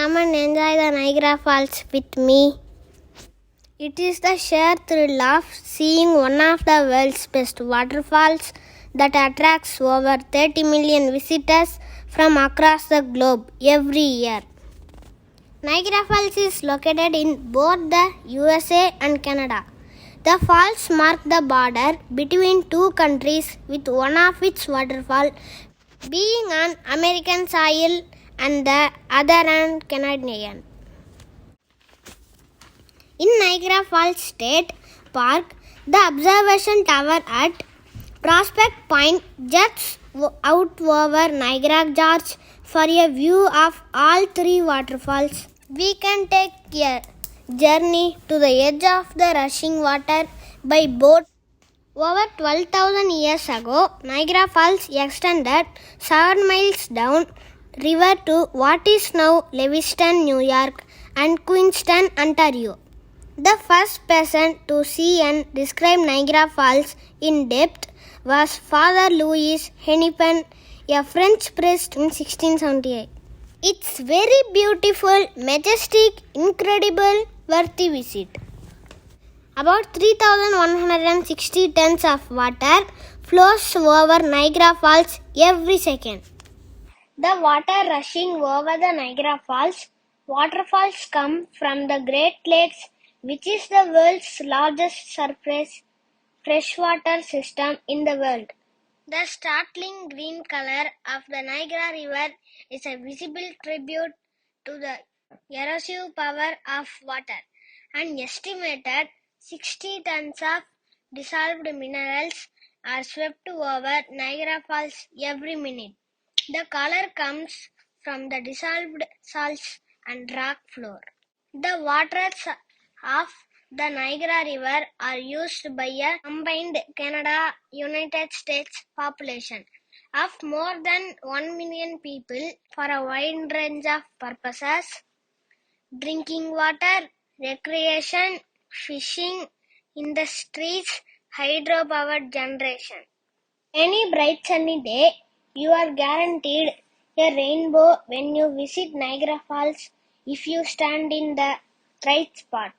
come and enjoy the Niagara Falls with me. It is the sheer thrill of seeing one of the world's best waterfalls that attracts over 30 million visitors from across the globe every year. Niagara Falls is located in both the USA and Canada. The falls mark the border between two countries, with one of its waterfall being on American soil and the other on Canadian. In Niagara Falls State Park, the observation tower at Prospect Point juts out over Niagara Gorge for a view of all three waterfalls. We can take a journey to the edge of the rushing water by boat. Over 12,000 years ago, Niagara Falls extended 7 miles down river to what is now Lewiston, New York, and Queenston, Ontario. The first person to see and describe Niagara Falls in depth was Father Louis Hennepin, a French priest in 1678. It's very beautiful, majestic, incredible, worthy visit. About 3,160 tons of water flows over Niagara Falls every second. The water rushing over the Niagara Falls waterfalls come from the Great Lakes, which is the world's largest surface freshwater system in the world. The startling green color of the Niagara River is a visible tribute to the erosive power of water. An estimated 60 tons of dissolved minerals are swept over Niagara Falls every minute. The color comes from the dissolved salts and rock floor. The waters of the Niagara River are used by a combined Canada-United States population of more than 1 million people for a wide range of purposes: drinking water, recreation, fishing, industries, hydropower generation. Any bright sunny day, you are guaranteed a rainbow when you visit Niagara Falls if you stand in the right spot.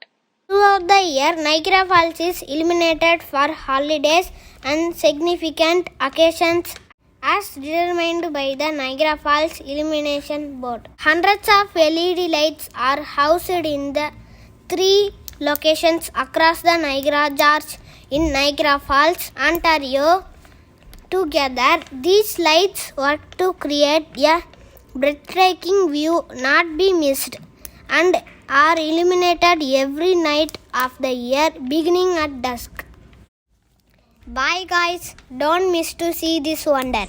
Throughout the year, Niagara Falls is illuminated for holidays and significant occasions as determined by the Niagara Falls Illumination Board. Hundreds of LED lights are housed in the three locations across the Niagara Gorge in Niagara Falls, Ontario. Together, these lights work to create a breathtaking view not be missed, and are illuminated every night of the year beginning at dusk. Bye guys, don't miss to see this wonder.